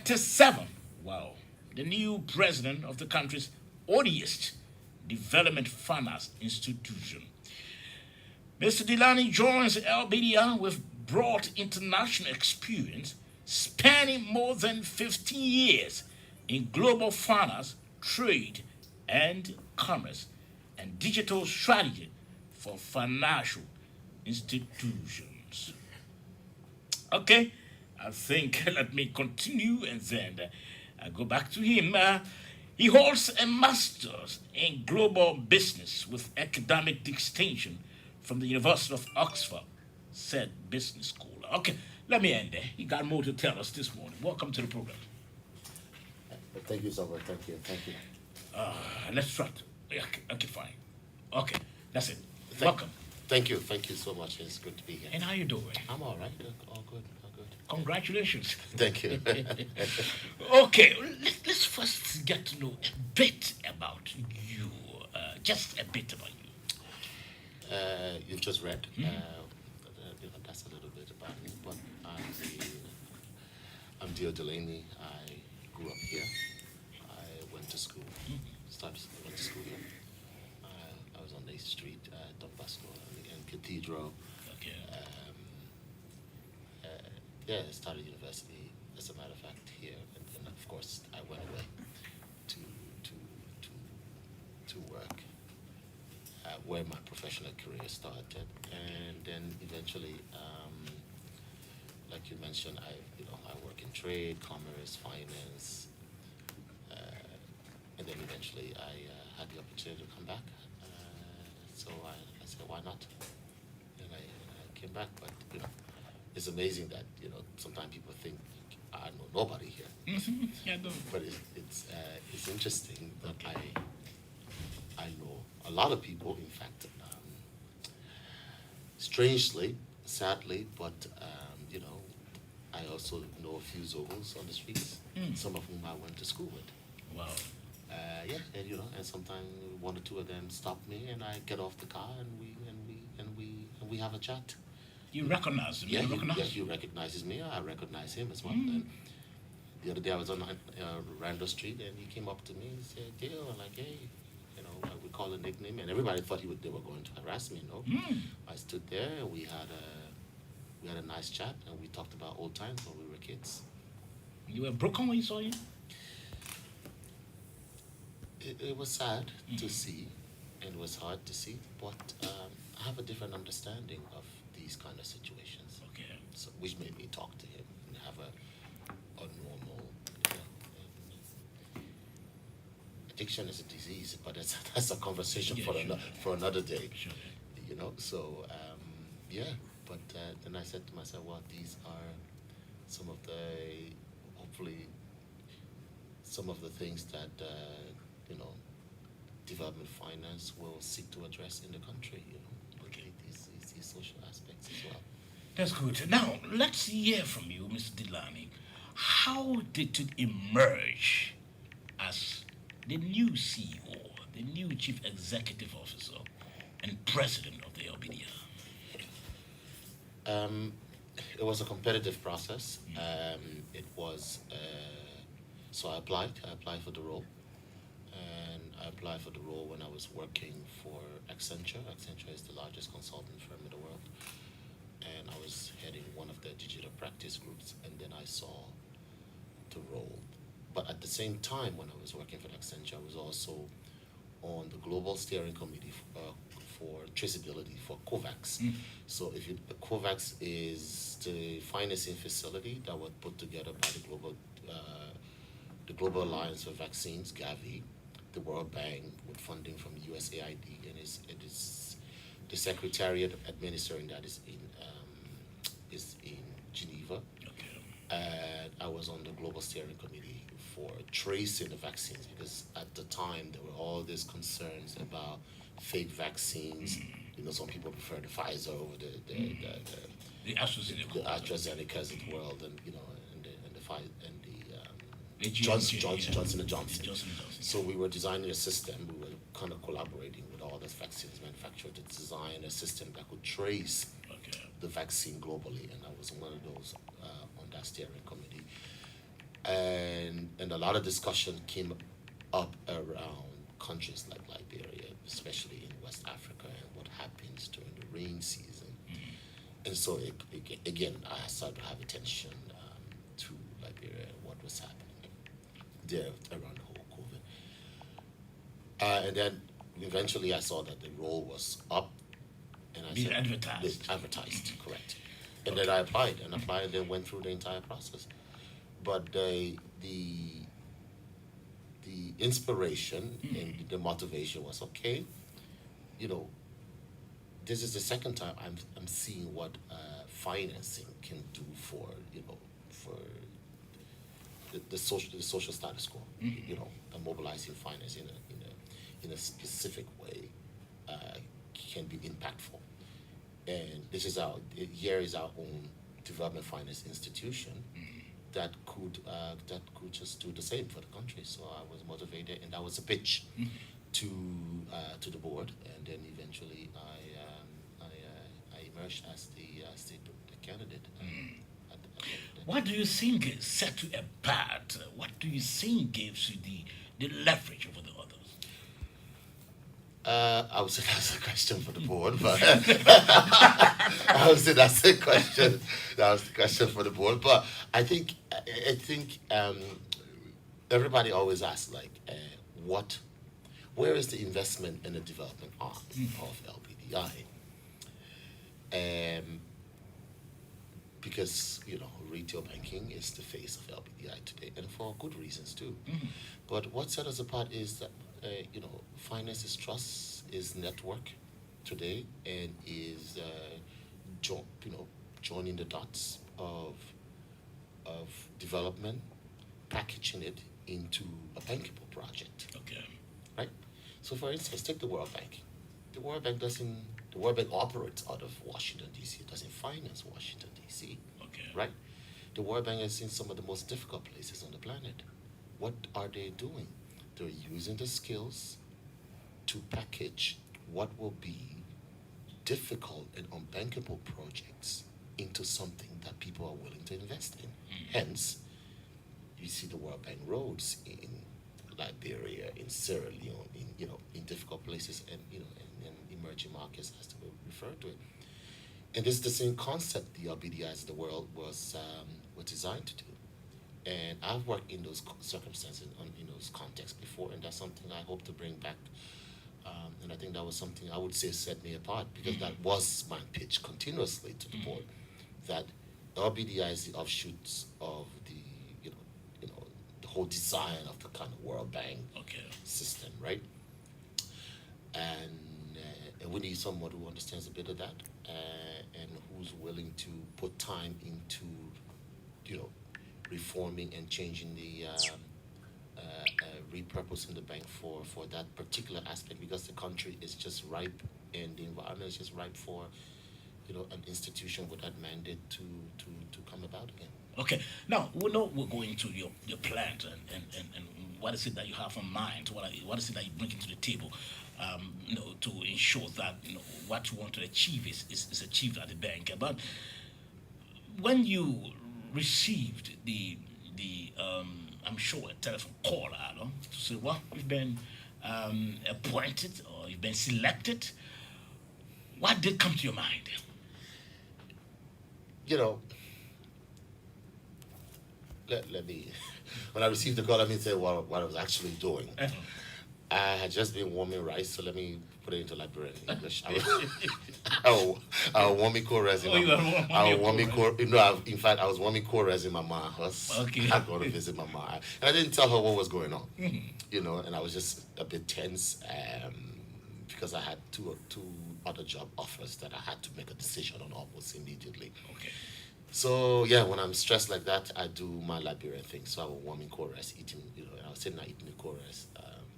37. Wow. The new president of the country's oldest development finance institution. Mr. Delany joins LBDA with broad international experience, spanning more than 15 years in global finance, trade, and commerce, and digital strategy for financial institutions. Okay, I think let me continue and then I go back to him. He holds a master's in global business with academic distinction from the University of Oxford, said business school. Okay, let me end there. He got more to tell us this morning. Welcome to the program. Thank you so much. Thank you. Let's try to. Okay, okay, fine. Okay, that's it. Thank- Welcome. Thank you so much. It's good to be here. And how you doing? I'm all right. All good. Congratulations. Thank you. Okay, let's first get to know a bit about you. Just a bit about you. You've just read. That's a little bit about me, but I'm Dio Delaney. I grew up here. I went to school. Went to school here. I was on 8th Street, Don Bosco, and Cathedral. Okay. Yeah, I started university, as a matter of fact, here, and then of course I went away to work, where my professional career started, and then eventually, like you mentioned, I work in trade, commerce, finance, and then eventually I had the opportunity to come back, so I said, why not? And I came back, but it's amazing that sometimes people think I know nobody here, Yeah, no. but it's interesting that I know a lot of people. In fact, strangely, sadly, but I also know a few Zogos on the streets, some of whom I went to school with. Wow. Yeah, and sometimes one or two of them stop me, and I get off the car, and we have a chat. You recognize him. Yeah, you recognize he recognizes me. I recognize him as well. And the other day I was on Randall Street, and he came up to me and said, "Dale," I'm like, "Hey, we call a nickname," and everybody thought they were going to harass me. I stood there, and we had a nice chat, and we talked about old times when we were kids. You were broken when you saw him? It was sad to see, and it was hard to see, but I have a different understanding of these kind of situations. Okay. So, which made me talk to him and have a normal. Addiction is a disease, but that's a conversation Yeah, for sure. for another day. Sure. So yeah. But then I said to myself, well, these are some of the hopefully some of the things that development finance will seek to address in the country. Okay. These social aspects as well. That's good. Now, let's hear from you, Mr. Delany. How did it emerge as the new CEO, the new Chief Executive Officer, and President of the LBDA? It was a competitive process. It was so I applied. For the role, and I applied for the role when I was working for Accenture. Accenture is the largest consulting firm in the world, and I was heading one of the digital practice groups. And then I saw the role, but at the same time, when I was working for Accenture, I was also on the global steering committee for traceability for COVAX. So COVAX is the financing facility that was put together by the Global Alliance for Vaccines, Gavi, the World Bank with funding from USAID, and it is the secretariat administering that is in Geneva. Okay. And I was on the global steering committee for tracing the vaccines, because at the time there were all these concerns about fake vaccines. Some people prefer the Pfizer over The AstraZeneca. the AstraZenecas of the world, and the Pfizer and The Johnson GSK, Johnson and yeah. Johnson. Johnson and Johnson. So we were designing a system. We were kind of collaborating with all the vaccines manufacturers to design a system that could trace Okay. the vaccine globally, and I was one of those on that steering committee. and a lot of discussion came up around countries like Liberia, especially in West Africa, and what happens during the rain season. And so, again, I started to have attention to Liberia and what was happening there around the whole COVID. And then eventually I saw that the role was up, and I Being said, advertised. Advertised, correct. And then I applied, and then went through the entire process. But the inspiration and the motivation was, okay, you know, this is the second time I'm seeing what financing can do for, for the social status quo. And mobilizing finance in a specific way can be impactful. And here is our own development finance institution that could just do the same for the country. So I was motivated, and that was a pitch to the board, and then eventually I emerged as the candidate. What do you think set you apart? What do you think gives you the leverage over the others? I would say that's a question for the board, but I would say that's a question. That was the question for the board, but I think everybody always asks, like, where is the investment and the development arm of LBDI? Because retail banking is the face of LBDI today, and for good reasons too. But what set us apart is that finance is trust, is network today, and is joining the dots of development, packaging it into a bankable project. Okay. Right? So, for instance, take the World Bank. The World Bank operates out of Washington, D.C. It doesn't finance Washington, D.C. Okay. Right? The World Bank is in some of the most difficult places on the planet. What are they doing? They're using the skills to package what will be difficult and unbankable projects into something that people are willing to invest in. Hence, you see the World Bank roads in Liberia, in Sierra Leone, in difficult places, and and emerging markets, as they were referred to it. And this is the same concept the LBDIs of the world were designed to do. And I've worked in those circumstances, in those contexts before, and that's something I hope to bring back. And I think that was something I would say set me apart, because that was my pitch continuously to the board, that LBDI is the offshoots of the whole design of the kind of World Bank system, right? And we need someone who understands a bit of that, and who's willing to put time into, reforming and changing the repurposing the bank for that particular aspect, because the country is just ripe and the environment is just ripe for an institution with that mandate to come about again. Okay. Now, we know we're going to your plant and what is it that you have in mind? What is it that you bring to the table, to ensure that what you want to achieve is achieved at the bank. But when you received the I'm sure a telephone call, to say, well, you've been appointed or you've been selected, what did come to your mind? Let me, when I received the call, let me say what I was actually doing. I had just been warming rice, so let me put it into Liberian English. I was warming chorus in in fact, I was warming chorus in my mom's house. Okay. I go to visit my mom, and I didn't tell her what was going on. And I was just a bit tense, because I had two other job offers that I had to make a decision on almost immediately. Okay. So yeah, when I'm stressed like that, I do my Liberian thing. So I was warming chorus, eating, and I was sitting there eating the chorus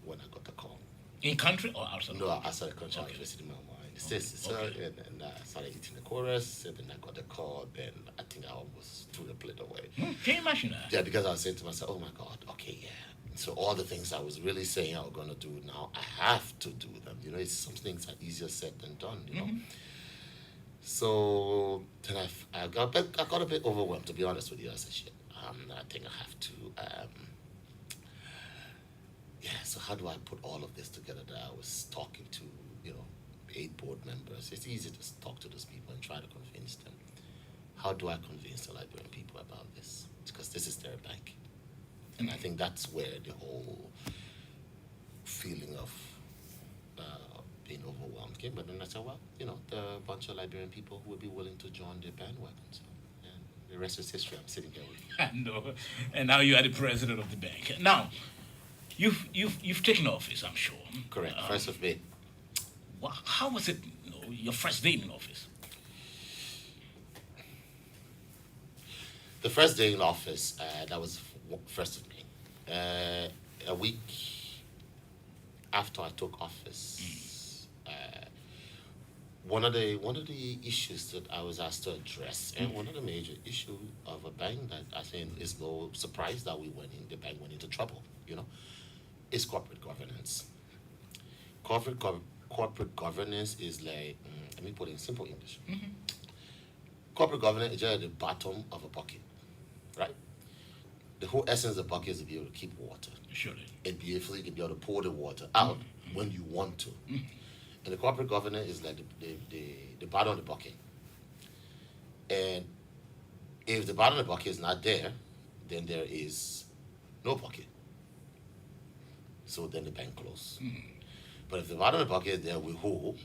when I got the call. In country or outside? No, outside the country. I was visiting my mom in the States. So, and I started eating the chorus, and then I got the call. Then I think I almost threw the plate away. Can you imagine that? Yeah, because I was saying to myself, oh my God, okay, yeah. So all the things I was really saying I was going to do now, I have to do them. It's some things are easier said than done, So then I got a bit overwhelmed, to be honest with you. I said, shit, I think I have to how do I put all of this together? That I was talking to, you know, 8 board members. It's easy to talk to those people and try to convince them. How do I convince the Liberian people about this? Because this is their bank. And I think that's where the whole feeling of being overwhelmed came. But then I said, well, you know, there are a bunch of Liberian people who would be willing to join the bandwagon. So, and the rest is history. I'm sitting here with you. I know. And now you are the president of the bank. Now, you've taken office, I'm sure. Correct. 1st of May. How was it, your first day in office? The first day in office, that was 1st of May. A week after I took office, one of the issues that I was asked to address, and one of the major issues of a bank that I think is no surprise that the bank went into trouble, you know, is corporate governance. Corporate governance is like, let me put it in simple English. Corporate governance is just at the bottom of a bucket, right? The whole essence of the bucket is to be able to keep water. Surely. And be able to pour the water out when you want to. And the corporate governance is like the bottom of the bucket. And if the bottom of the bucket is not there, then there is no bucket. So then the bank closes. But if the bottom of the bucket is there with hole,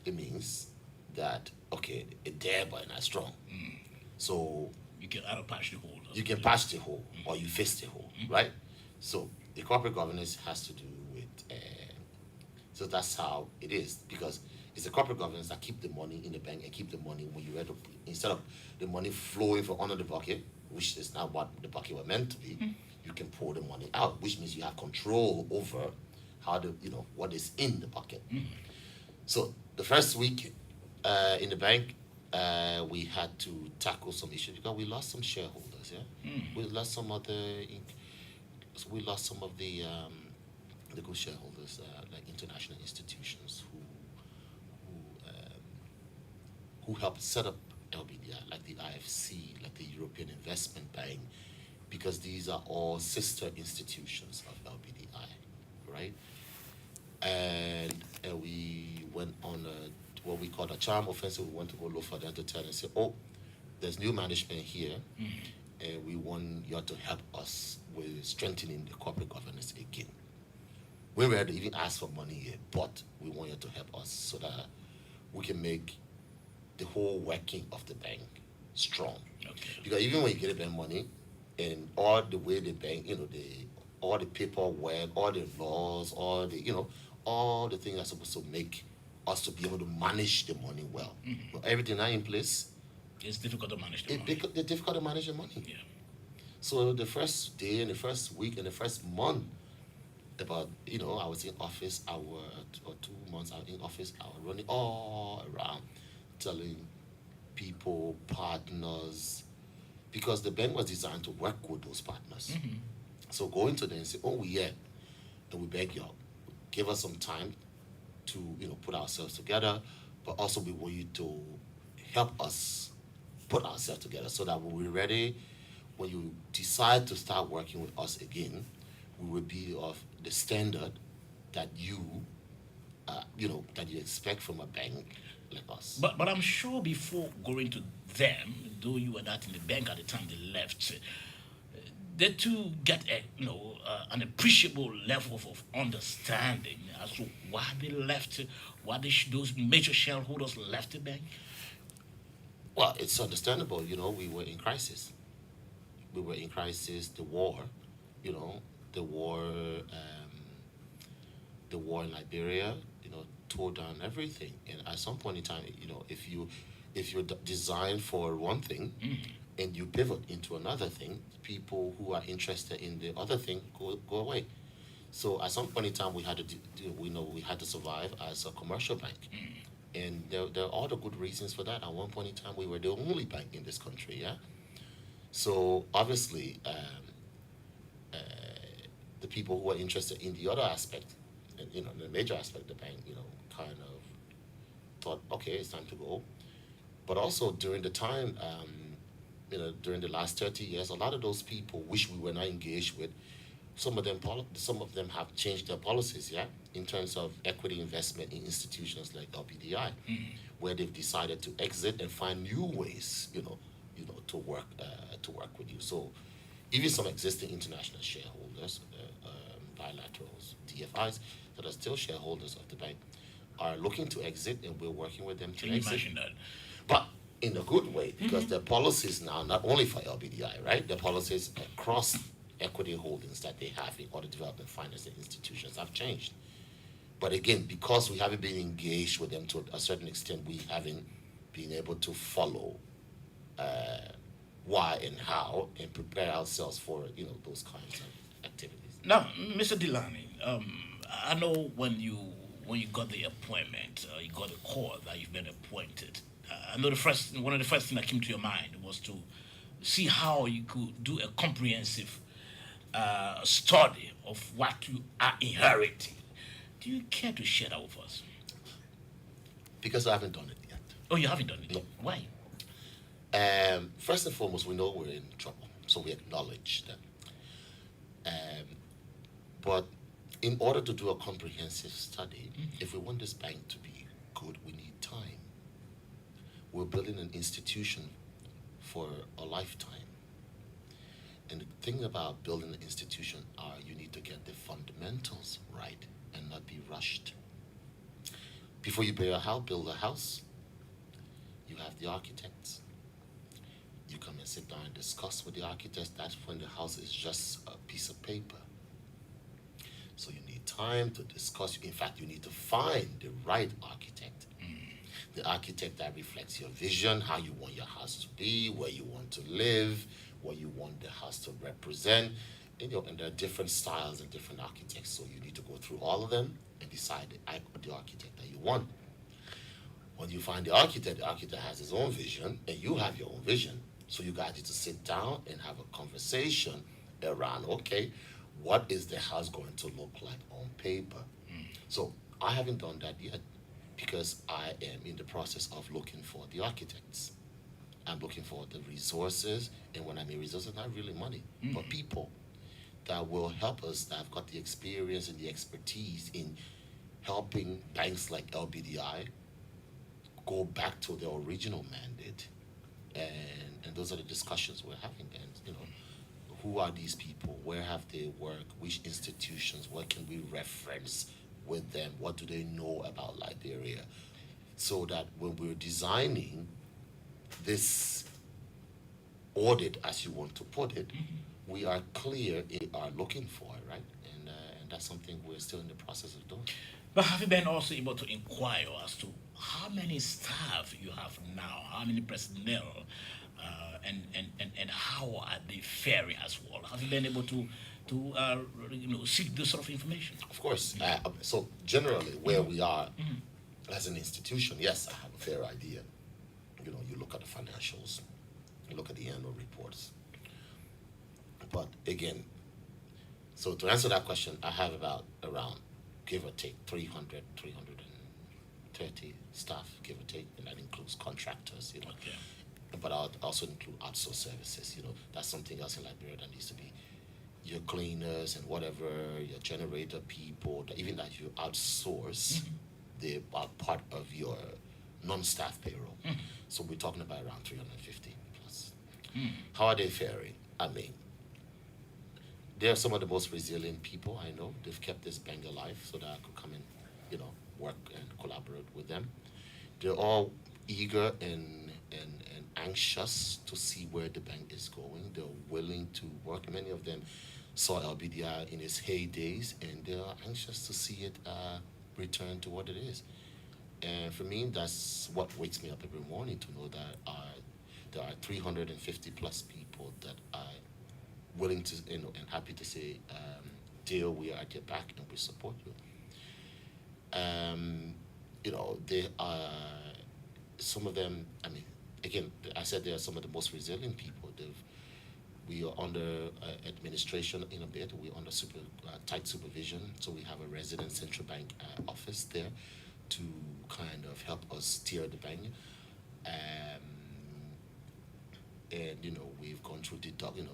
it means that, okay, it's there but not strong. So You can either patch the hole. you can patch the hole or you fix the hole, right? So the corporate governance has to do with, so that's how it is, because it's the corporate governance that keep the money in the bank and keep the money when you ready to, instead of the money flowing from under the bucket, which is not what the bucket was meant to be, you can pour the money out, which means you have control over how what is in the bucket. So the first week in the bank, we had to tackle some issues because we lost some shareholders. We lost some of the good shareholders, like international institutions who helped set up LBDI, like the IFC, like the European Investment Bank, because these are all sister institutions of LBDI, right? And we went on what we call a charm offensive. We went to go look for them to tell and say, oh, there's new management here, and we want you to help us with strengthening the corporate governance again. We were to even ask for money here, but we want you to help us so that we can make the whole working of the bank strong. Okay. Because even when you get a bank money, and all the way the bank, all the paperwork, all the laws, all the things that are supposed to make us to be able to manage the money well. But everything not in place, It's difficult to manage the money. it's difficult to manage the money. Yeah. So the first day and the first week and the first month, I was in office, or 2 months out in office, I was running all around telling people, partners, because the bank was designed to work with those partners. So going to them and say, oh, yeah, and we beg you, give us some time to, put ourselves together, but also we want you to help us put ourselves together so that when we're ready, when you decide to start working with us again, we will be of the standard that that you expect from a bank like us. But I'm sure before going to them, though you were not in the bank at the time they left, they too get an appreciable level of understanding as to why they left, why those major shareholders left the bank. Well, it's understandable. We were in crisis. We were in crisis. The war, the war in Liberia, tore down everything. And at some point in time, if you're designed for one thing, and you pivot into another thing, people who are interested in the other thing go away. So at some point in time, we had to survive as a commercial bank, and there are all the good reasons for that. At one point in time, we were the only bank in this country. Yeah. So obviously, the people who are interested in the other aspect, the major aspect of the bank, kind of thought, okay, it's time to go. But also during the time, during the last 30 years, a lot of those people, which we were not engaged with, some of them have changed their policies, yeah, in terms of equity investment in institutions like LPDI, where they've decided to exit and find new ways, to work with you. So even some existing international shareholders, bilaterals, DFIs that are still shareholders of the bank, are looking to exit, and we're working with them to Can you exit. imagine that? But in a good way, because their policies now, not only for LBDI, right? Their policies across equity holdings that they have in other development financing institutions have changed. But again, because we haven't been engaged with them to a certain extent, we haven't been able to follow why and how and prepare ourselves for those kinds of activities. Now, Mr. Delany, I know when you got the appointment, you got the call that you've been appointed. I know one of the first things that came to your mind was to see how you could do a comprehensive study of what you are inheriting. Do you care to share that with us? Because I haven't done it yet. Oh, you haven't done it? No. Why? First and foremost, we know we're in trouble, so we acknowledge that. But in order to do a comprehensive study, if we want this bank to be good, we need time. We're building an institution for a lifetime. And the thing about building an institution are you need to get the fundamentals right and not be rushed. Before you build a house, you have the architects. You come and sit down and discuss with the architects. That's when the house is just a piece of paper. So you need time to discuss. In fact, you need to find the right architect. The architect that reflects your vision, how you want your house to be, where you want to live, what you want the house to represent. And there are different styles and different architects. So you need to go through all of them and decide the architect that you want. When you find the architect has his own vision, and you have your own vision. So you guys need to sit down and have a conversation around, okay, what is the house going to look like on paper? So I haven't done that yet because I am in the process of looking for the architects. I'm looking for the resources, and when I mean resources, not really money, but people that will help us, that have got the experience and the expertise in helping banks like LBDI go back to their original mandate. And those are the discussions we're having. And who are these people? Where have they worked? Which institutions? What can we reference with them? What do they know about Liberia? So that when we're designing this audit, as you want to put it, we are clear in are looking for, right? And that's something we're still in the process of doing. But have you been also able to inquire as to how many staff you have now, how many personnel, and how are they faring as well? Have you been able to seek this sort of information? Of course. So generally, where we are as an institution, yes, I have a fair idea. You look at the financials, you look at the annual reports. But again, so to answer that question, I have around, give or take, 330 staff, give or take, and that includes contractors, Okay. But I'll also include outsourced services, that's something else in Liberia that needs to be your cleaners and whatever, your generator people, even that you outsource, they are part of your non-staff payroll. So we're talking about around 350 plus. How are they faring? I mean, they're some of the most resilient people I know. They've kept this bank alive so that I could come and, work and collaborate with them. They're all eager and anxious to see where the bank is going. They're willing to work. Many of them saw LBDI in its heydays, and they're anxious to see it return to what it is. And for me, that's what wakes me up every morning, to know that there are 350 plus people that are willing to, and happy to say, dear, we are at your back and we support you. They are, some of them, again, I said they are some of the most resilient people. We are under administration in a bit. We're under tight supervision. So we have a resident central bank office there to kind of help us steer the bank. and we've gone through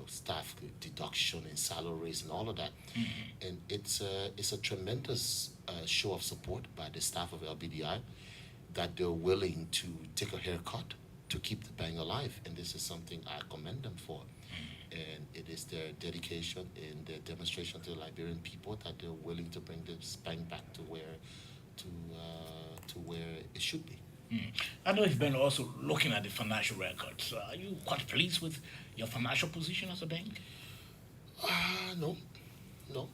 staff deduction and salaries and all of that, and it's a tremendous show of support by the staff of LBDI that they're willing to take a haircut to keep the bank alive, and this is something I commend them for. And it is their dedication and their demonstration to the Liberian people that they're willing to bring this bank back to where it should be. I know you've been also looking at the financial records. Are you quite pleased with your financial position as a bank? No, no.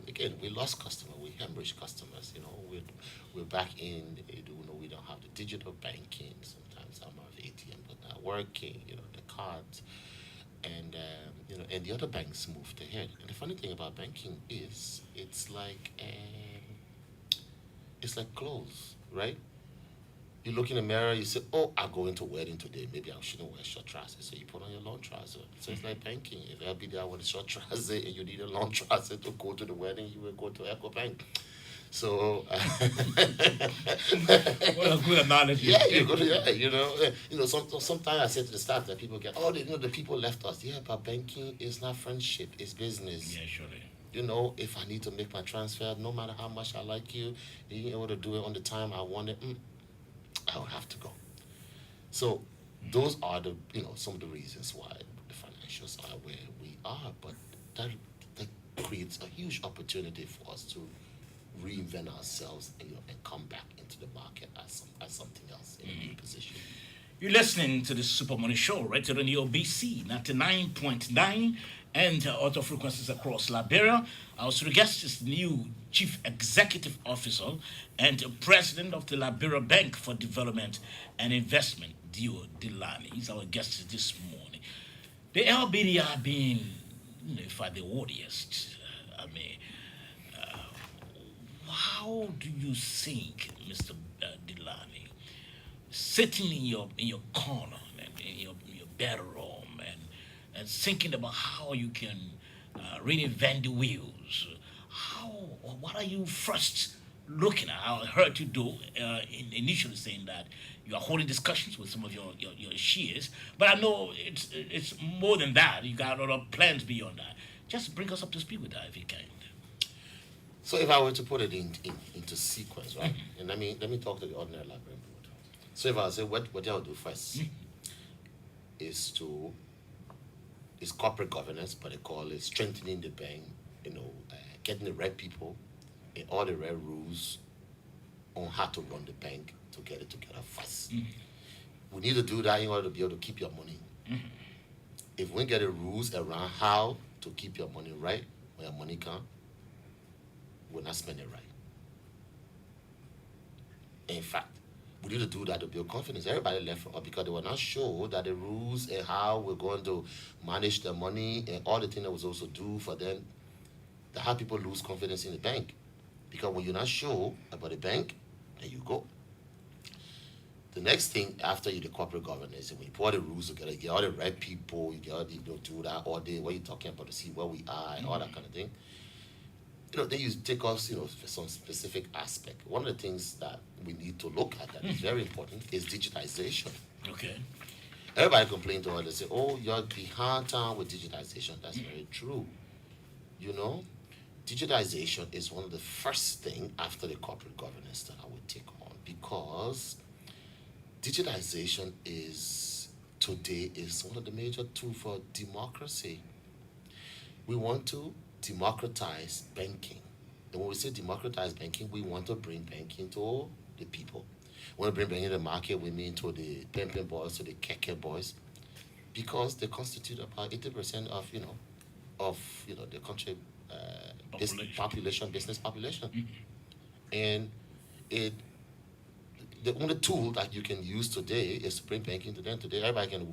Again, we lost customers. We hemorrhaged customers. We're back in. We don't have the digital banking. Sometimes some of ATM but not working. The cards, and the other banks moved ahead. And the funny thing about banking is, it's like clothes, right? You look in the mirror, you say, "Oh, I'm going to a wedding today. Maybe I shouldn't wear short trousers." So you put on your long trouser. So it's like banking. If I'll be there with a short trouser and you need a long trouser to go to the wedding, you will go to Echo Bank. So What a good analogy. yeah, you go to sometimes I say to the staff that people get, "Oh, the people left us." Yeah, but banking is not friendship; it's business. Yeah, surely. If I need to make my transfer, no matter how much I like you, being able to do it on the time I want it, I would have to go. So those are some of the reasons why the financials are where we are. But that creates a huge opportunity for us to reinvent ourselves and come back into the market as something else in a new position. You're listening to the Super Money Show right here on the OBC 99.9 and other frequencies across Liberia. Our studio guest is the new Chief Executive Officer and President of the Liberia Bank for Development and Investment, Dio Delani. He's our guest this morning. The LBDI being, if I the audience, how do you think, Mr. Delani, sitting in your corner and in your bedroom and thinking about how you can reinvent the wheels? What are you first looking at? I heard you do initially saying that you are holding discussions with some of your shears, but I know it's more than that. You got a lot of plans beyond that. Just bring us up to speed with that if you can. So if I were to put it into sequence, right? And let me talk to the ordinary Liberian people. So if I say what I'll do first is corporate governance, but they call it strengthening the bank, getting the right people and all the right rules on how to run the bank to get it together first. We need to do that in order to be able to keep your money. If we get the rules around how to keep your money right when your money comes, we're not spending it right. In fact, we need to do that to build confidence. Everybody left from us because they were not sure that the rules and how we're going to manage the money and all the things that was also do for them, that how people lose confidence in the bank. Because when you're not sure about the bank, there you go. The next thing after you the corporate governance, when you put all the rules together, you get all the right people, you get all the, do that all day, what you're talking about to see where we are and all that kind of thing. Then you take us, for some specific aspect. One of the things that we need to look at that is very important is digitization. Okay. Everybody complains to us, they say, "Oh, you're behind time with digitization." That's very true. Digitization is one of the first thing after the corporate governance that I would take on, because digitization today is one of the major tools for democracy. We want to democratize banking. And when we say democratize banking, we want to bring banking to the people. We want to bring banking to the market, we mean to the pimping boys, to the keke boys, because they constitute about 80% of the country population, business population. And the only tool that you can use today is to bring banking to them. Today, everybody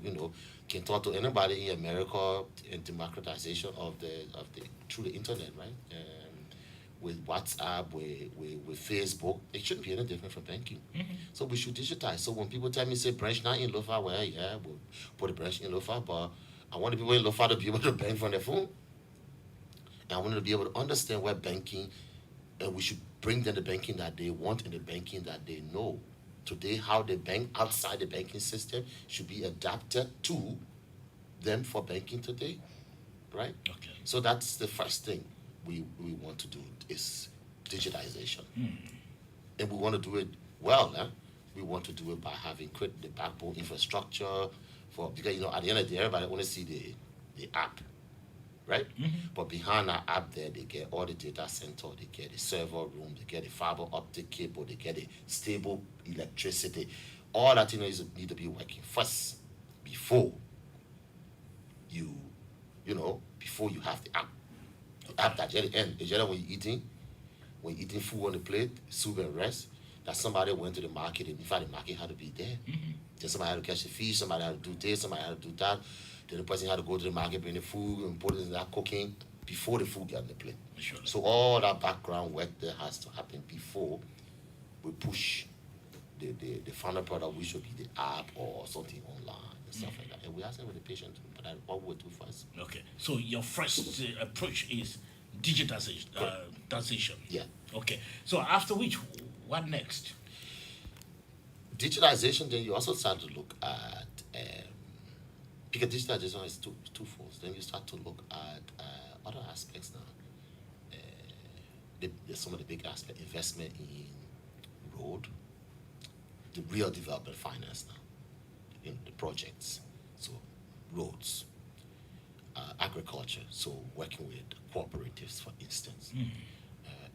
can talk to anybody in America in democratization of the through the internet, right? With WhatsApp, with Facebook, it shouldn't be any different from banking. So we should digitize. So when people tell me, say, branch not in Lofa, well, yeah, we'll put a branch in Lofa, but I want the people in Lofa to be able to bank from their phone. And I want them to be able to understand where banking, and we should bring them the banking that they want and the banking that they know. Today, how they bank outside the banking system should be adapted to them for banking today, right? Okay. So that's the first thing we want to do is digitization. And we want to do it well. We want to do it by having create the backbone infrastructure for, because at the end of the day, everybody want to see the app, right? But behind that app there, they get all the data center, they get the server room, they get the fiber optic cable, they get the stable electricity. All that need to be working first before you before you have the app. The app that at the end, when you're eating food on the plate, soup and rest, that somebody went to the market, and in fact the market had to be there. Then somebody had to catch the fish, somebody had to do this, somebody had to do that. Then the person had to go to the market, bring the food and put it in that cooking before the food got on the plate. Sure. So all that background work there has to happen before we push the final product, which would be the app or something online and stuff like that. And we ask them with the patient, but that's what we'll do first. Okay. So your first approach is digitization. Transition. Yeah. Okay. So after which, what next? Digitalization, then you also start to look at, because digitalization is twofold. Then you start to look at other aspects now. There's some of the big aspects, investment in road, the real development finance now, in the projects, so roads, agriculture, so working with cooperatives, for instance,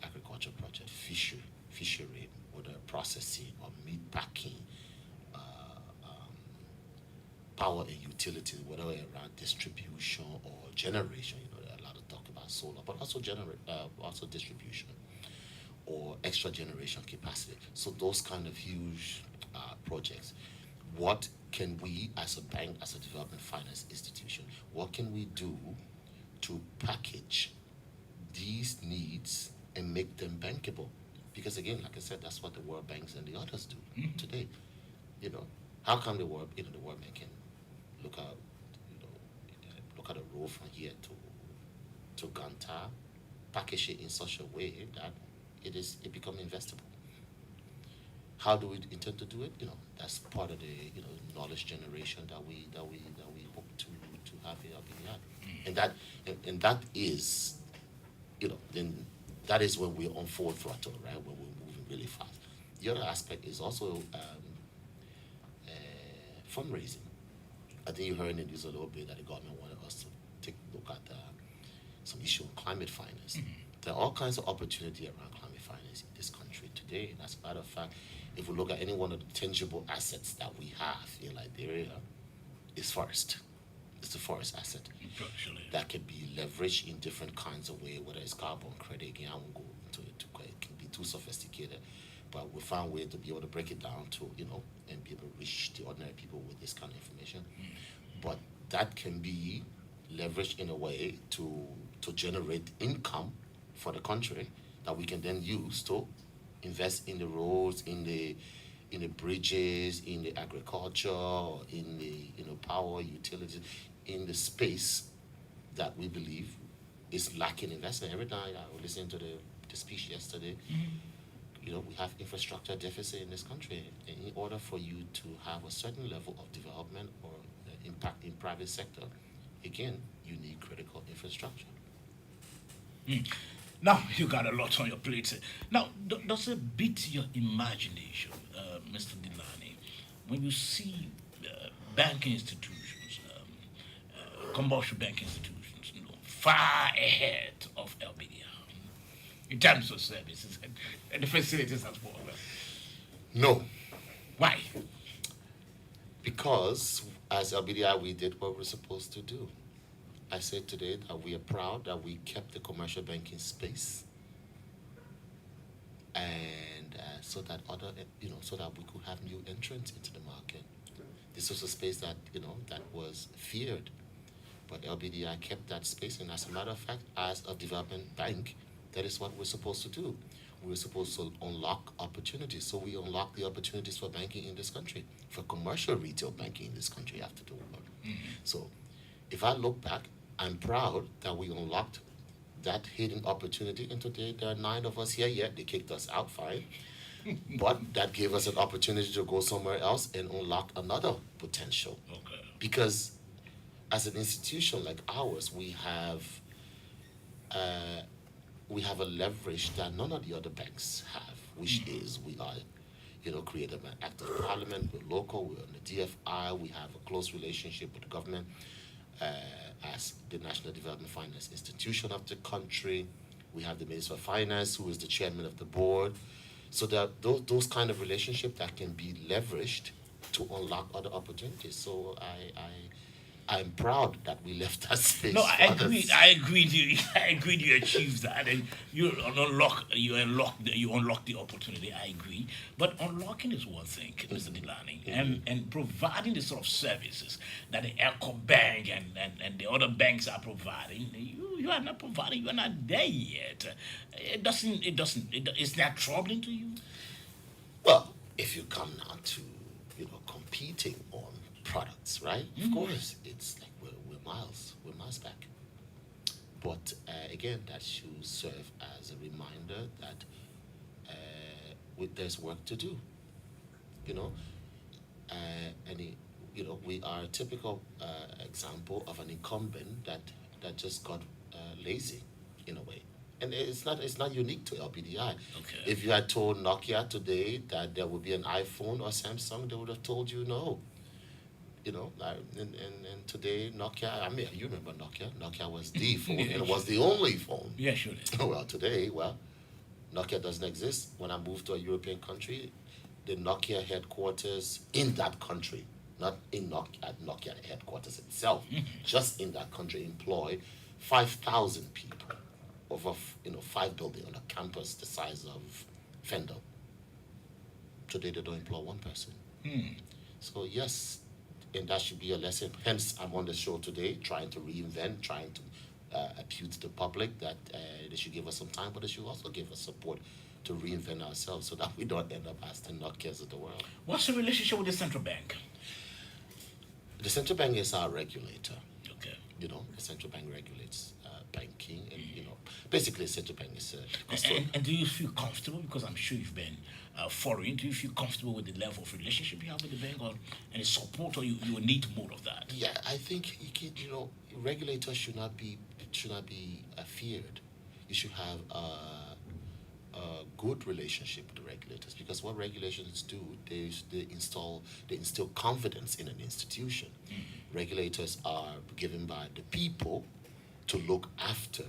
agriculture project, fishery, whether processing or meat packing, power and utility, whether around distribution or generation. There are a lot of talk about solar, but also also distribution or extra generation capacity. So those kind of huge projects. What can we, as a bank, as a development finance institution, what can we do to package these needs and make them bankable? Because again, like I said, that's what the World Banks and the others do today. How come the World Bank can look at a road from here to Ganta, package it in such a way that it become investable? How do we intend to do it? That's part of the knowledge generation that we hope to have in our and that is then that is when we're on full throttle, right? When we're moving really fast. The other aspect is also fundraising. I think you heard in the news a little bit that the government wanted us to take a look at some issue on climate finance. There are all kinds of opportunity around climate finance in this country today. And as a matter of fact, if we look at any one of the tangible assets that we have in Liberia, it's forest. It's the forest asset. Actually. That can be leveraged in different kinds of ways, whether it's carbon credit. Again, I won't go into it it can be too sophisticated. But we found a way to be able to break it down to, and be able to reach the ordinary people with this kind of information. But that can be leveraged in a way to generate income for the country that we can then use to invest in the roads, in the bridges, in the agriculture, in the power, utilities, in the space that we believe is lacking investment. Every night I was listening to the speech yesterday. We have infrastructure deficit in this country. In order for you to have a certain level of development or impact in private sector, again, you need critical infrastructure. Now, you got a lot on your plate. Now, does it beat your imagination, Mr. Delany, when you see banking institutions, commercial banking institutions, far ahead of LBDR in terms of services and the facilities as well? No. Why? Because as LBDI, we did what we're supposed to do. I said today that we are proud that we kept the commercial banking space, and so that so that we could have new entrants into the market. This was a space that that was feared, but LBDI kept that space. And as a matter of fact, as a development bank, that is what we're supposed to do. We're supposed to unlock opportunities. So we unlock the opportunities for banking in this country, for commercial retail banking in this country after the war. So if I look back, I'm proud that we unlocked that hidden opportunity. And today there are 9 of us here yet. They kicked us out, fine. But that gave us an opportunity to go somewhere else and unlock another potential. Okay. Because as an institution like ours, we have a leverage that none of the other banks have, which is we are, created an act of parliament, we're local, we're on the DFI, we have a close relationship with the government uh, as the National Development Finance Institution of the country. We have the Minister of Finance, who is the chairman of the board. So there are those kind of relationships that can be leveraged to unlock other opportunities. So I'm proud that we left that space. No, I for agree. others. I agree. I agree. You achieved that, and you unlock the opportunity. I agree. But unlocking is one thing, Mr. Delani, and providing the sort of services that the Eco Bank and the other banks are providing. You are not providing. You are not there yet. It's not troubling to you. Well, if you come now to competing on products, right? Of course, it's like we're miles back. But again, that should serve as a reminder that there's work to do. You know, and we are a typical example of an incumbent that just got lazy in a way. And it's not unique to LBDI. Okay. If you had told Nokia today that there would be an iPhone or Samsung, they would have told you no. And today Nokia, I mean, you remember Nokia? Nokia was the phone and it was the only phone. Yeah, sure. Well, today, Nokia doesn't exist. When I moved to a European country, the Nokia headquarters in that country, not in Nokia headquarters itself, just in that country, employ 5,000 people over 5 buildings on a campus the size of Fender. Today they don't employ one person. So yes, and that should be a lesson. Hence, I'm on the show today trying to reinvent, trying to appeal to the public that they should give us some time, but they should also give us support to reinvent ourselves so that we don't end up as the Nokias of the world. What's the relationship with the central bank? The central bank is our regulator. Okay. The central bank regulates banking, and basically, the central bank is And do you feel comfortable? Because I'm sure you've been foreign. Do you feel comfortable with the level of relationship you have with the bank, or any support, or you will need more of that? Yeah, I think regulators should not be feared. You should have a good relationship with the regulators, because what regulations do, they instill confidence in an institution. Regulators are given by the people to look after,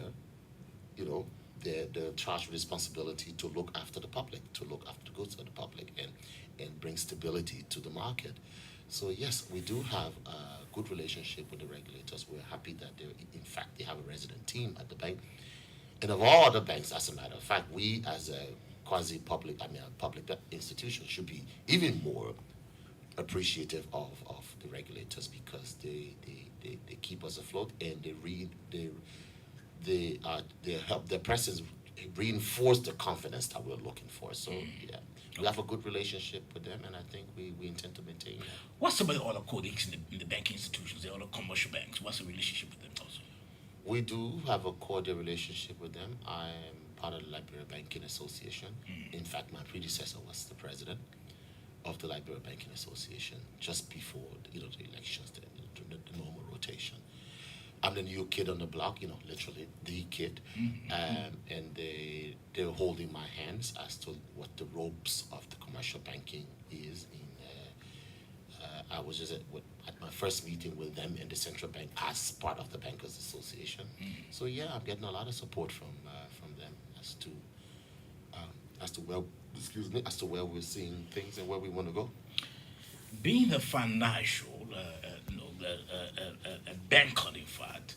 the charge of responsibility to look after the public, to look after the goods of the public, and bring stability to the market. So yes, we do have a good relationship with the regulators. We're happy that they have a resident team at the bank. And of all other banks, as a matter of fact, we as a a public institution should be even more appreciative of the regulators, because they keep us afloat, and they help their presence reinforce the confidence that we're looking for. So yeah, we have a good relationship with them, and I think we intend to maintain that. What's some of the other colleagues in the banking institutions, the other commercial banks? What's the relationship with them also? We do have a cordial relationship with them. I'm part of the Liberia Banking Association. In fact, my predecessor was the president of the Liberia Banking Association just before the elections, the normal rotation. I'm the new kid on the block, literally the kid, and they're holding my hands as to what the ropes of the commercial banking is. I was just at my first meeting with them in the central bank as part of the Bankers Association. So yeah, I'm getting a lot of support from them as to where we're seeing things and where we want to go. Being a financial a banker, in fact,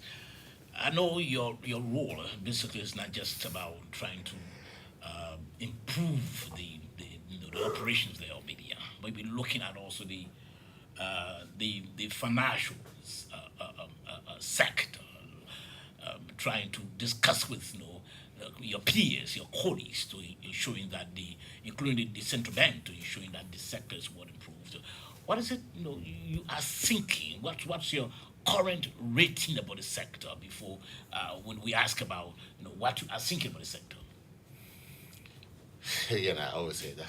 I know your role basically is not just about trying to improve the operations of the LBDI, but we're looking at also the financial sector, trying to discuss with your peers, your colleagues, to ensuring that including the central bank, to ensuring that the sector is what improved. What is it you are thinking? What's your current rating about the sector before when we ask about what you are thinking about the sector? I always say that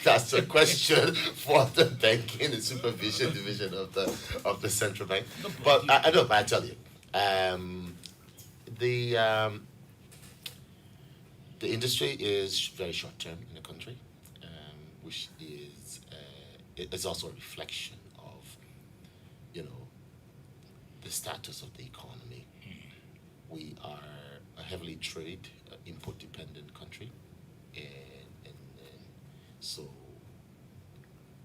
that's a question for the banking and supervision division of the central bank. No, but But you, I know, but I tell you, um, the um, the industry is very short term in the country, which is it is also a reflection of you know the status of the economy. We are a heavily trade import dependent country, and so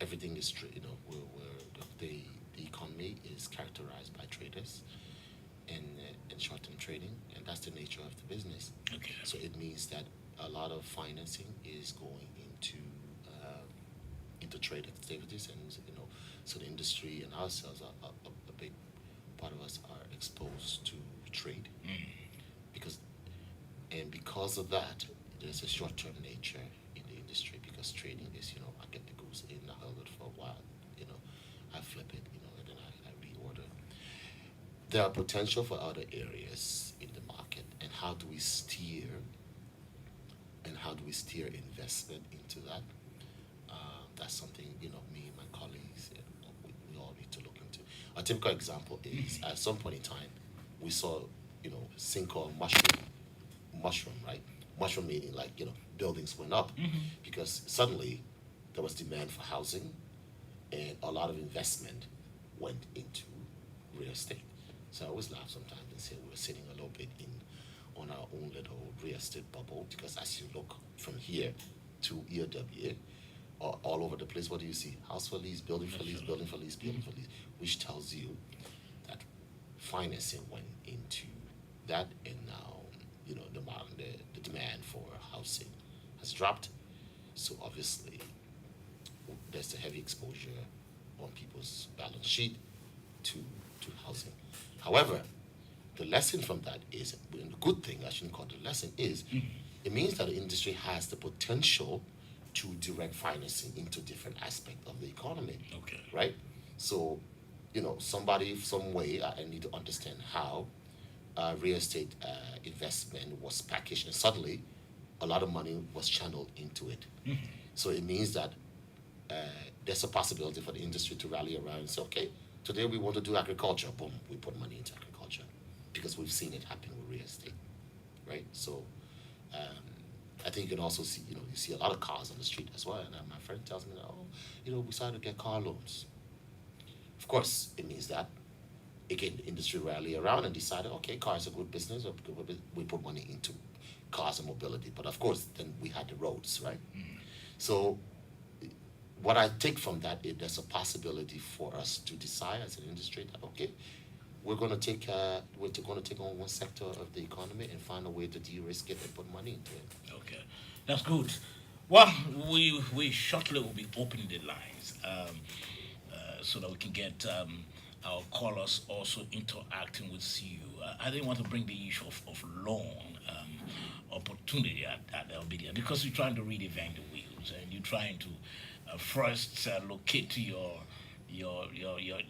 everything is trade. We're the economy is characterized by traders and short term trading, and that's the nature of the business. okay. So it means that a lot of financing is going into trade activities, and so the industry and ourselves are a big part of us are exposed to trade because because of that, there's a short term nature in the industry because trading is I get the goods in, I hold it for a while, you know, I flip it, and then I reorder. There are potential for other areas in the market, and how do we steer investment into that? That's something me and my colleagues we all need to look into. A typical example is at some point in time we saw thing called mushroom, right? Mushroom meaning like buildings went up because suddenly there was demand for housing and a lot of investment went into real estate. So I always laugh sometimes and say we're sitting a little bit in on our own little real estate bubble because as you look from here to EOW or all over the place, what do you see? House for lease, building for lease, building for lease, building for lease, which tells you that financing went into that, and now the demand for housing has dropped. So obviously there's a heavy exposure on people's balance sheet to housing. However, the lesson from that is, and the good thing, I shouldn't call it a lesson, is it means that the industry has the potential to direct financing into different aspects of the economy, Okay. right? So, somebody, some way, I need to understand how real estate investment was packaged, and suddenly a lot of money was channeled into it. So it means that uh, there's a possibility for the industry to rally around and say, okay, today we want to do agriculture. Boom, we put money into agriculture because we've seen it happen with real estate, right? So um, I think you can also see, you see a lot of cars on the street as well. And my friend tells me, oh, we started to get car loans. Of course, it means that again, the industry rally around and decided, okay, cars are good business. We put money into cars and mobility. But of course, then we had the roads, right? So what I take from that is there's a possibility for us to decide as an industry that okay, we're going to take on one sector of the economy and find a way to de-risk it and put money into it. Okay, that's good. Well, we shortly will be opening the lines so that we can get our callers also interacting with you. I didn't want to bring the issue of loan opportunity at LBDA because you're trying to reinvent the wheels and you're trying to first locate to your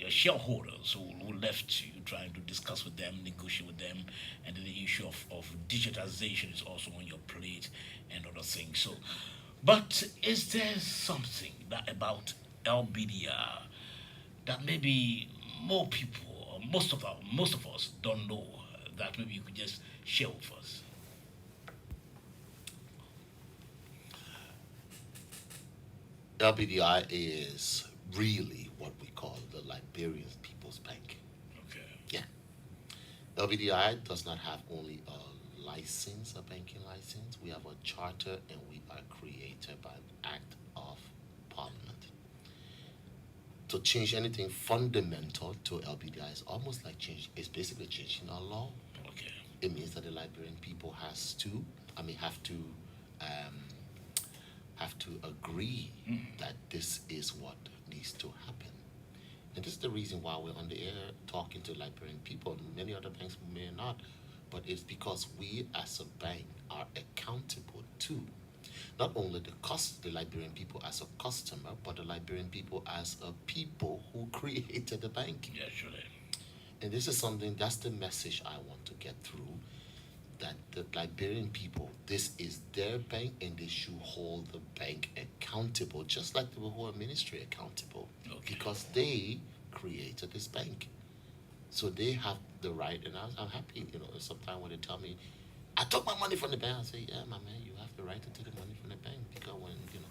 shareholders who left you, trying to discuss with them, negotiate with them, and then the issue of digitization is also on your plate and other things. So, but is there something that about LBDR that maybe more people, or most of us don't know that maybe you could just share with us? LBDI is really what we call the Liberian People's Bank. Okay. Yeah. LBDI does not have only a license, a banking license. We have a charter and we are created by an act of parliament. To change anything fundamental to LBDI is almost like it's basically changing our law. Okay. It means that the Liberian people um, have to agree that this is what needs to happen. And this is the reason why we're on the air talking to Liberian people. Many other banks may not, but it's because we as a bank are accountable to not only the Liberian people as a customer, but the Liberian people as a people who created the bank. Yeah, surely. And this is something, that's the message I want to get through, that the the Liberian people, this is their bank and they should hold the bank accountable, just like they will hold a ministry accountable. Okay. Because they created this bank. So they have the right, and I'm happy, sometimes when they tell me, I took my money from the bank, I say, yeah, my man, you have the right to take the money from the bank because when you're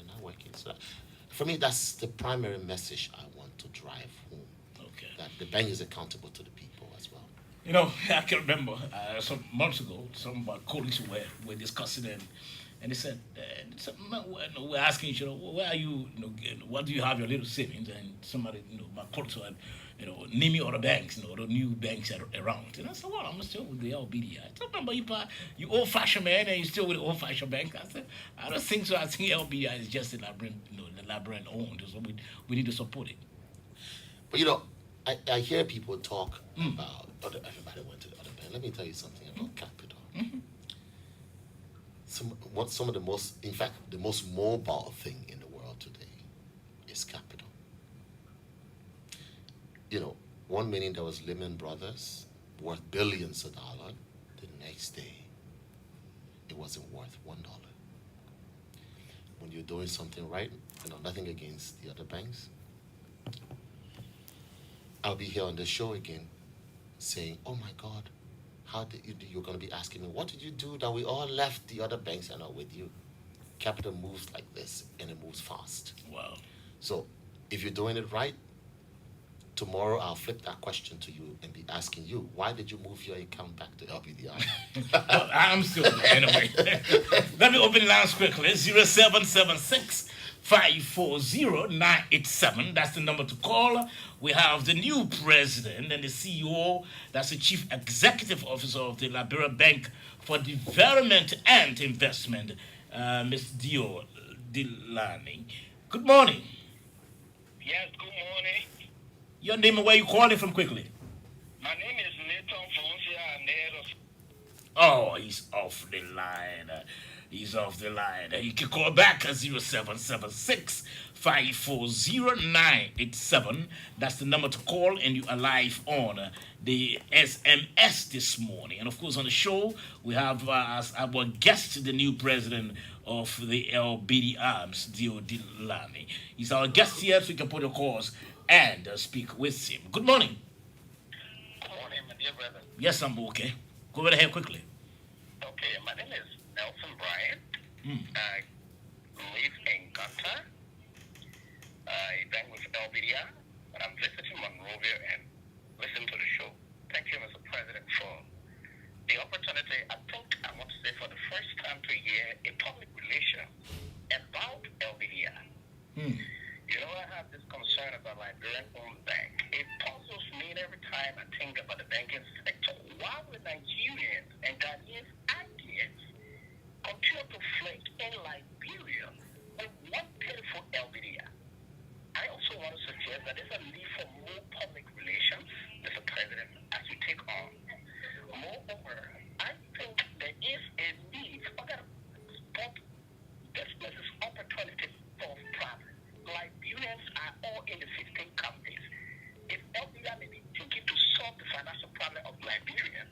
not working. So for me, that's the primary message I want to drive home, Okay. that the bank is accountable to the people as well. I can remember some months ago, some of my colleagues were discussing it, and they said, we're asking each other, where are you, what do you have your little savings? And somebody, my colleagues were, name me other banks, the new banks around. And I said, well, I'm still with the LBDI. I said, remember, you old-fashioned man, and you're still with the old-fashioned bank. I said, I don't think so. I think LBDI is just the Liberian owned, so we need to support it. But I hear people talk about everybody went to the other bank. Let me tell you something about capital. Some of the most, in fact, the most mobile thing in the world today is capital. 1 million that was Lehman Brothers, worth billions of dollars. The next day, it wasn't worth $1. When you're doing something right, nothing against the other banks. I'll be here on the show again saying, oh my God, you're going to be asking me, what did you do that we all left the other banks and are with you? Capital moves like this, and it moves fast. Wow. So if you're doing it right, tomorrow I'll flip that question to you and be asking you, why did you move your account back to LBDI? Well, I'm still there anyway. Let me open the lines quickly. 0776 540-987. That's the number to call. We have the new president and the CEO. That's the chief executive officer of the Liberia Bank for Development and Investment, Ms. Dio Delany. Good morning. Yes, good morning. Your name and where you calling from quickly? My name is Nathan Foncia. I'm the head of... Oh, he's off the line. He's off the line. You can call back at 0776 540-987. That's the number to call, and you are live on the SMS this morning. And of course, on the show, we have as our guest the new president of the LBDI, Mr. Dio Delany. He's our guest here, so you can put your calls and speak with him. Good morning. Good morning, my dear brother. Yes, I'm okay. Go right ahead quickly. Okay, my name is Nelson Bryant. I live in Ghana. I bank with LBDI, but I'm visiting Monrovia and listen to the show. Thank you, Mr. President, for the opportunity. I think I want to say for the first time to hear a public relation about LBDI. I have this concern about Liberian-owned bank. It puzzles me every time I think about the banking sector. Why would Nigerians and Ghanaians ideas continue to flake in Liberia with one pitiful LBDI? I also want to suggest that there's a need for more public relations, Mr. President, as you take on. Moreover, I think there is a need for that business opportunity for profit. Liberians are all in the 15 countries. If LBDI may be thinking to solve the financial problem of Liberia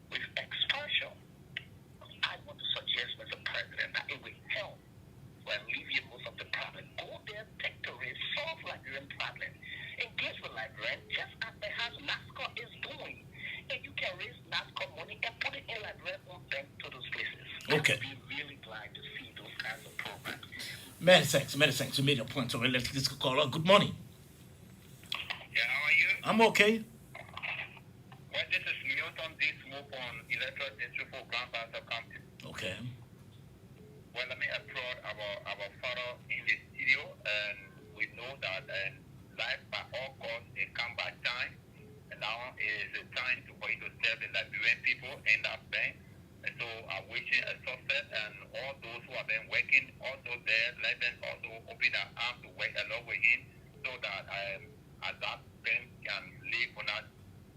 with expansion, I want to suggest, Mr. President, that it will help to alleviate most of the problem. Go there, take the risk, solve Liberian problem, engage with Liberian, just as perhaps NASCO is doing. And you can raise NASCO money and put it in Liberian bank to those places. Okay. I'd be really glad to see those kinds of programs. Many thanks. You made your point. So let's call her. Good morning. Yeah, how are you? I'm okay. Well, this is Milton D. Swoop on Electoral District for Grand Pastor County. Okay. Well, let me applaud our father in the studio, and we know that life by all costs it come by time, and now is the time for you to serve the Liberian people in that bank. And so I'm wishing a success, and all those who have been working also there, let them also open their arms to work along with him, so that as that bank can live on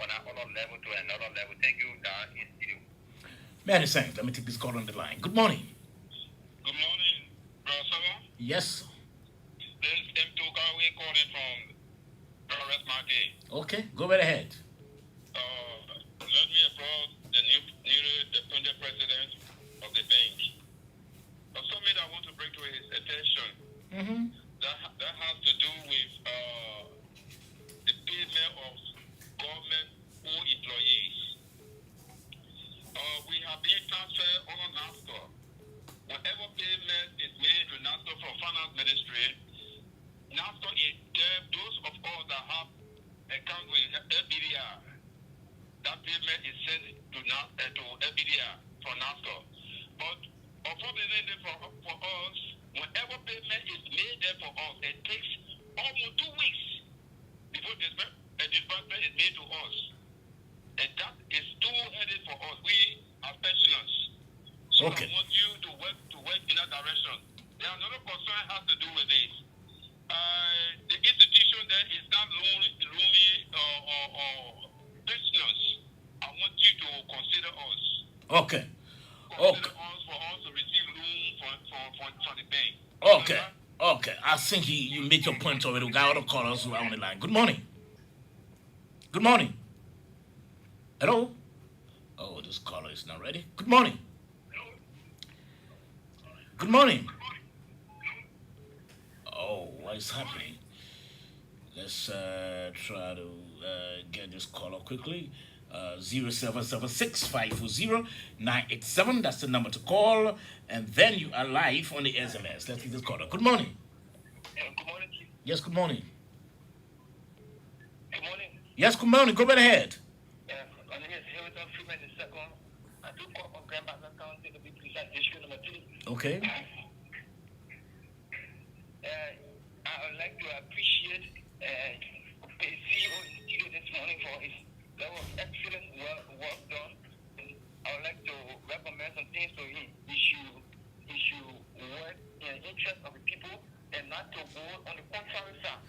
another level to another level. Thank you, that is you. Many thanks. Let me take this call on the line. Good morning. Good morning, Brother Saba. Yes. This is M2 Carway calling from Flores Market. Okay. Go right ahead. Let me applaud the new president That has to do with the payment of government employees. We have been transferred on NAFTA. Whatever payment is made to NAFTA from Finance Ministry, NAFTA is those of us that have account with LBDR. That payment is sent to LBDR for NAFTA. But unfortunately for us, whenever payment is made there for us, it takes almost 2 weeks before a disbursement is made to us. And that is too heavy for us. We are pensioners. So Okay. I want you to work in that direction. There are another concern has to do with this. The institution there is not looming pensioners. I want you to consider us. Okay. Consider us for us to receive loan for the bank. Okay. Okay. I think you made your point already. We got other callers who are on the line. Good morning. Good morning. Hello? Oh, this caller is not ready. Good morning. Good morning. Oh, what is happening? Let's try to get this caller quickly. 0776-540-987. That's the number to call. And then you are live on the SMS. Let's get this caller. Good morning. Good morning, Chief. Yes, good morning. Good morning. Yes, good morning. Go right ahead. My name is Hilton Freeman II. I do call from Grand Bassa County to be precise, district number 3. Okay. I would like to appreciate the CEO in studio this morning for his level of excellent work done. And I would like to recommend some things to him. He should work in the interest of the people and not to go on the contrary side.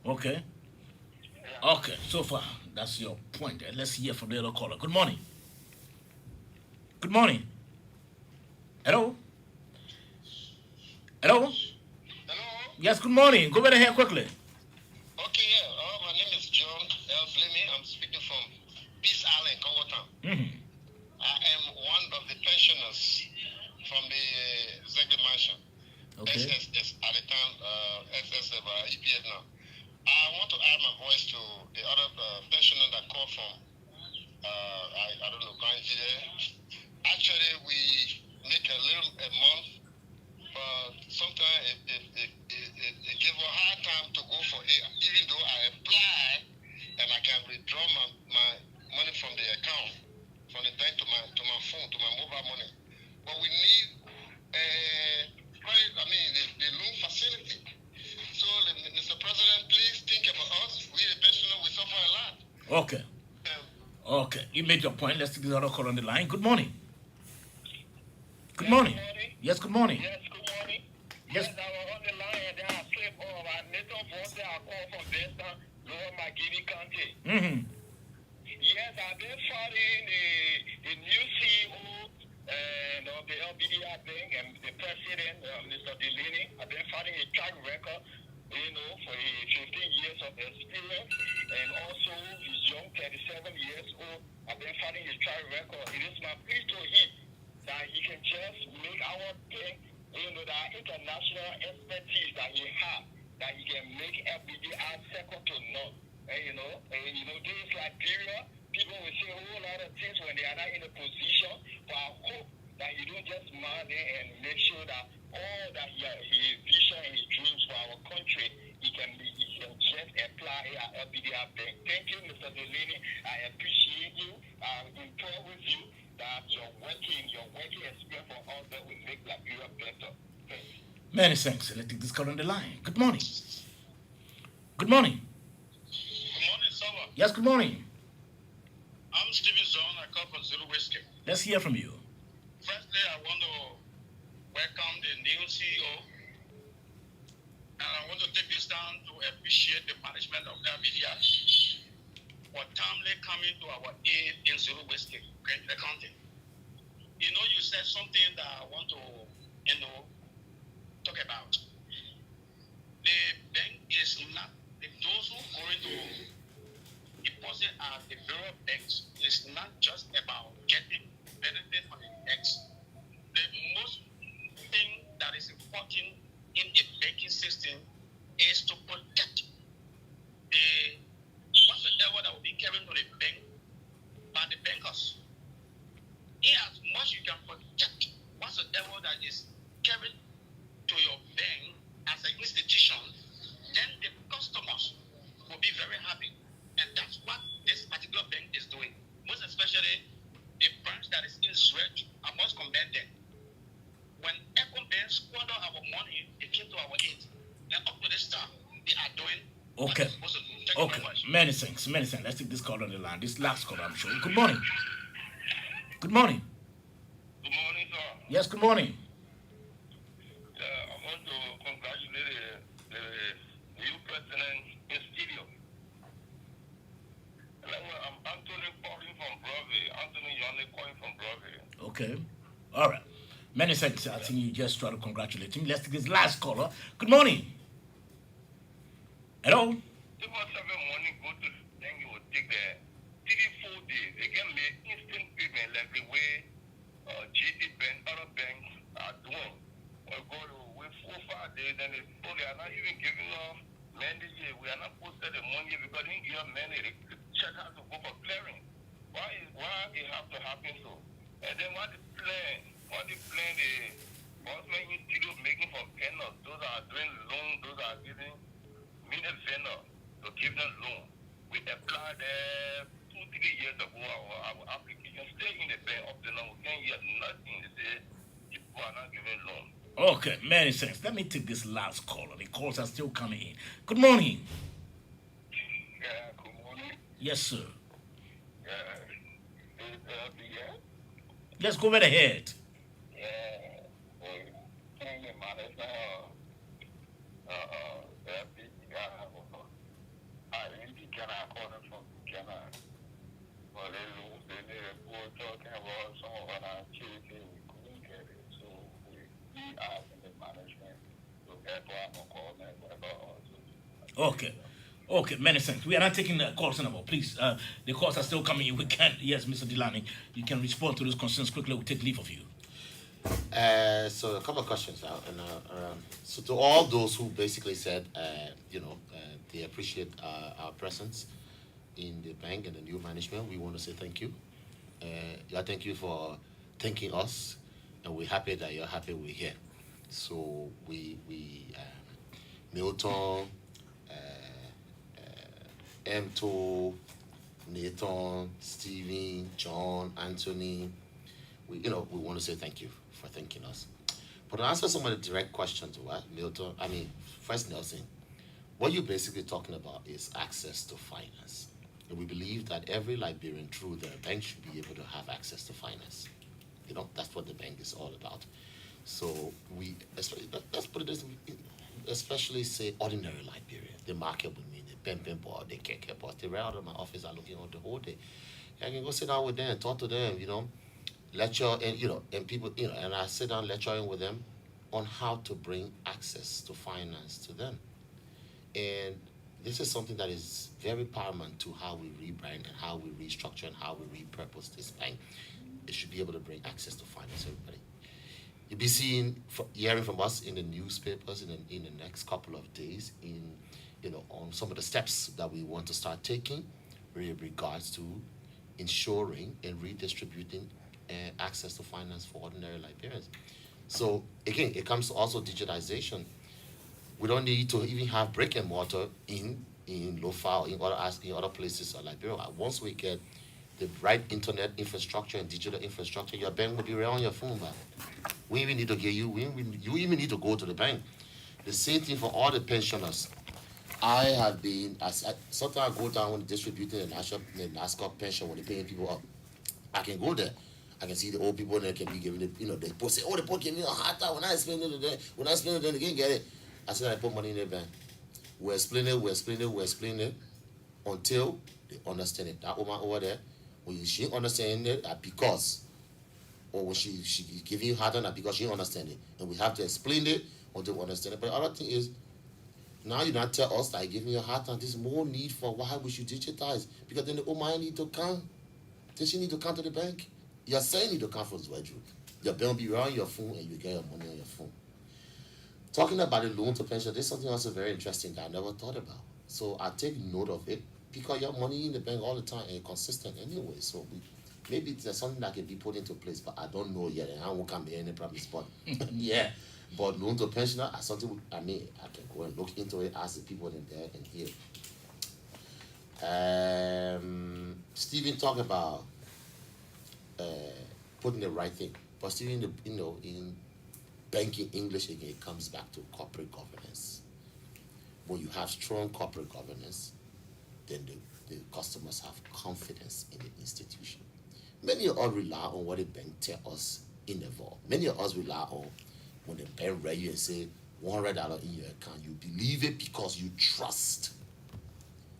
Okay. Okay, so far, that's your point. Let's hear from the other caller. Good morning. Good morning. Hello? Hello? Hello? Yes, good morning. Go right ahead quickly. Okay, yeah. My name is John L. Fleming. I'm speaking from Peace Island, Congo Town. Mm-hmm. I am one of the pensioners from the Zegbe Mansion. Okay. SSS at the time, SSS EPF now. I want to add my voice to the other pensioner that called from, I don't know, Ganji there. Actually, we make a month, but sometimes it gives a hard time to go for it, even though I apply and I can withdraw my money from the account, from the bank to my phone, to my mobile money. But we need the loan facility. So, Mr. President, please think about us. We the pensioners, we suffer a lot. Okay. Okay. You made your point. Let's take the other caller on the line. Good morning. Good morning. Yes, good morning. Yes, good morning. Yes. I was on the line and then I slipped off. I made some phone there. I called from Western, Lower Magidi County. Mm-hmm. Yes, I've been fighting the new CEO of the LBDR Bank and the president, Mr. Delaney. I've been fighting a track record, for 15 years of experience. And also, he's young, 37 years old. I've been fighting his track record. It is my plea to him that he can just make our bank, that international expertise that he has, that he can make LBDR second to none. Days like period, people will say a whole lot of things when they are not in a position. But I hope that he don't just mind it and make sure that all that his vision and his dreams for our country, he can just apply at LBDR Bank. Thank you, Mr. Delaney. I appreciate you. I'm impressed with you that your working experience for all that will make Liberia better. Thank you. Many thanks. Let's take this caller on the line. Good morning. Good morning. Good morning, Saba. Yes, good morning. I'm Steven Zone. I come from Zulu Whiskey. Let's hear from you. Firstly, I want to welcome the new CEO. And I want to take this time to appreciate the management of LBDR for timely coming to our aid in Zulu Whiskey, the county. You said something that I want to, talk about. The bank is not, those who are going to deposit at the Bureau of Banks is not just about getting benefit from the banks. The most thing that is important especially the branch that is in Switch, I must commend them. When Ecobank squandered our money, they came to our aid. And up to this time, they are doing what Okay. they're supposed to do. Thank you Okay. very much. Many thanks. Many thanks. Let's take this call on the line. This last call, I'm sure. Good morning. Good morning. Good morning, sir. Yes, good morning. I want to congratulate the new president in studio. I'm Anthony calling from Broadway. Anthony Yonne calling from Broadway. Okay. All right. Many thanks. I think you just try to congratulate him. Let's take this last caller. Good morning. Hello? They must have a money go to then you will take the 3-4 days. They can make instant payment like the way GT Bank, other banks are doing. Or go to wait 4-5 days, then they are not even giving us many years. We are not posted the money because they give us many. They check out to go for clearing. Why it have to happen so? And then what the plan the government institute making for vendors, those are doing loans, those are giving million vendors to give them loan. We applied there 2-3 years ago, our application stay in the bank up to now. We can't hear nothing. They say people are not giving loan. Okay, many thanks. Let me take this last caller. The calls are still coming in. Good morning. Yeah, good morning. Yes, sir. Yeah, yeah. Let's go right ahead. Okay. Okay, many thanks. We are not taking the calls anymore. Please, the calls are still coming in. We can't. Yes, Mr. Delany, you can respond to those concerns quickly. We'll take leave of you. So a couple of questions out, and so to all those who basically said, they appreciate our presence in the bank and the new management, we want to say thank you. Thank you for thanking us, and we're happy that you're happy we're here. So we Milton, Emto, Nathan, Stephen, John, Anthony. We want to say thank you for thanking us. But to answer some of the direct questions, Milton, first Nelson, what you're basically talking about is access to finance. And we believe that every Liberian through their bank should be able to have access to finance. That's what the bank is all about. So let's put it this way, especially say ordinary Liberian, the market with me, the pen board, the keke board, they right out of my office are looking out the whole day. I can go sit down with them and talk to them, lecture and people, and I sit down lecturing with them on how to bring access to finance to them. And this is something that is very paramount to how we rebrand and how we restructure and how we repurpose this bank. It should be able to bring access to finance to everybody. You'll be hearing from us in the newspapers in the next couple of days on some of the steps that we want to start taking with regards to ensuring and redistributing access to finance for ordinary Liberians. So again, it comes to also digitization. We don't need to even have brick and mortar in Lofa or in other places in Liberia. Once we get the right internet infrastructure and digital infrastructure, your bank will be right on your phone. But we even need to get you. You even need to go to the bank. The same thing for all the pensioners. I have been sometimes I go down when distributing the NASCAR pension when they're paying people up. I can go there. I can see the old people that can be giving it. They say, "Oh, the boy gave me a hard time when I spend it today. When I spend it, then they can't get it." I said, "I put money in the bank. We explain it until they understand it." That woman over there, when she understand it, because, or when she giving you hard time, because she understand it, and we have to explain it until we understand it. But the other thing is, now you not tell us that give me a hard time. There's more need for why we should digitize, because then the woman need to come. Then she need to come to the bank. You're saying you need to come from Zwedru. Your bill will be on your phone and you get your money on your phone. Talking about the loan to pension, there's something also very interesting that I never thought about. So I take note of it because your money in the bank all the time ain't consistent anyway. So maybe there's something that can be put into place, but I don't know yet, and I won't come to any promise. But yeah, but loan to pensioner, something I can go and look into it, ask the people in there and hear. Stephen talk about putting the right thing. But still, in banking English again, it comes back to corporate governance. When you have strong corporate governance, then the customers have confidence in the institution. Many of us rely on what the bank tell us in the vault. Many of us rely on when the bank write you and say $100 in your account. You believe it because you trust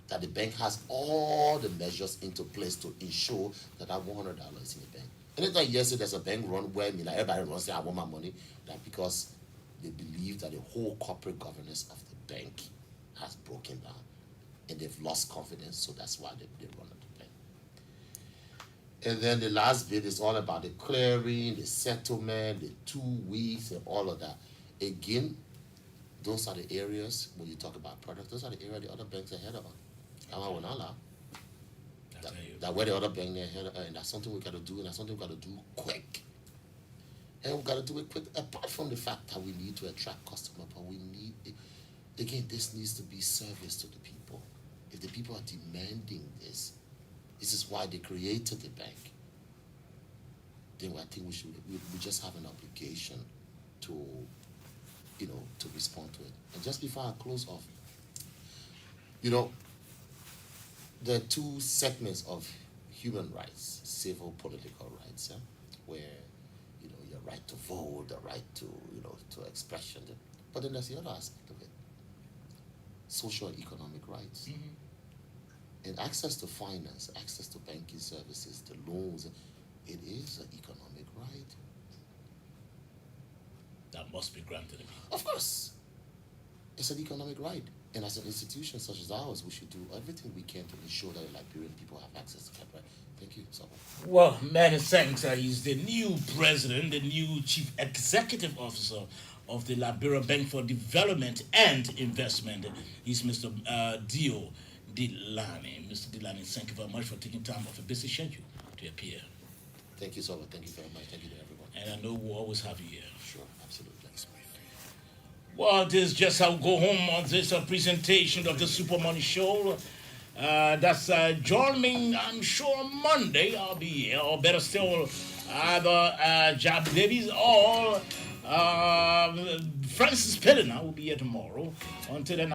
that the bank has all the measures into place to ensure that $100 is in the bank. Anytime you say there's a bank run where like everybody runs say I want my money, that because they believe that the whole corporate governance of the bank has broken down and they've lost confidence, so that's why they run the bank. And then the last bit is all about the clearing, the settlement, the 2 weeks, and all of that. Again, those are the areas when you talk about products, those are the areas the other banks are ahead of us. That where the other bank they're ahead of us, and that's something we gotta do, and that's something we gotta do quick. And we gotta do it quick, apart from the fact that we need to attract customers, but we need it. Again, this needs to be service to the people. If the people are demanding this is why they created the bank. Then I think we just have an obligation to respond to it. And just before I close off, there are 2 segments of human rights, civil, political rights, where your right to vote, the right to to expression. But then there's the other aspect of it, social and economic rights, and access to finance, access to banking services, the loans. It is an economic right. That must be granted. Of course, it's an economic right. And as an institution such as ours, we should do everything we can to ensure that the Liberian people have access to that right. Thank you, Sabo. Well, many thanks. He's the new president, the new chief executive officer of the Liberia Bank for Development and Investment. He's Mr. Dio Delany. Mr. Delany, thank you very much for taking time off a busy schedule to appear. Thank you, Sabo. Thank you very much. Thank you to everyone. And I know we'll always have you here. Sure, absolutely. Well, this is just how we go home on this presentation of the Super Money Show. That's join me, I'm sure, Monday. I'll be here, or better still, either Jab Davies or Francis Pellina will be here tomorrow. Until then.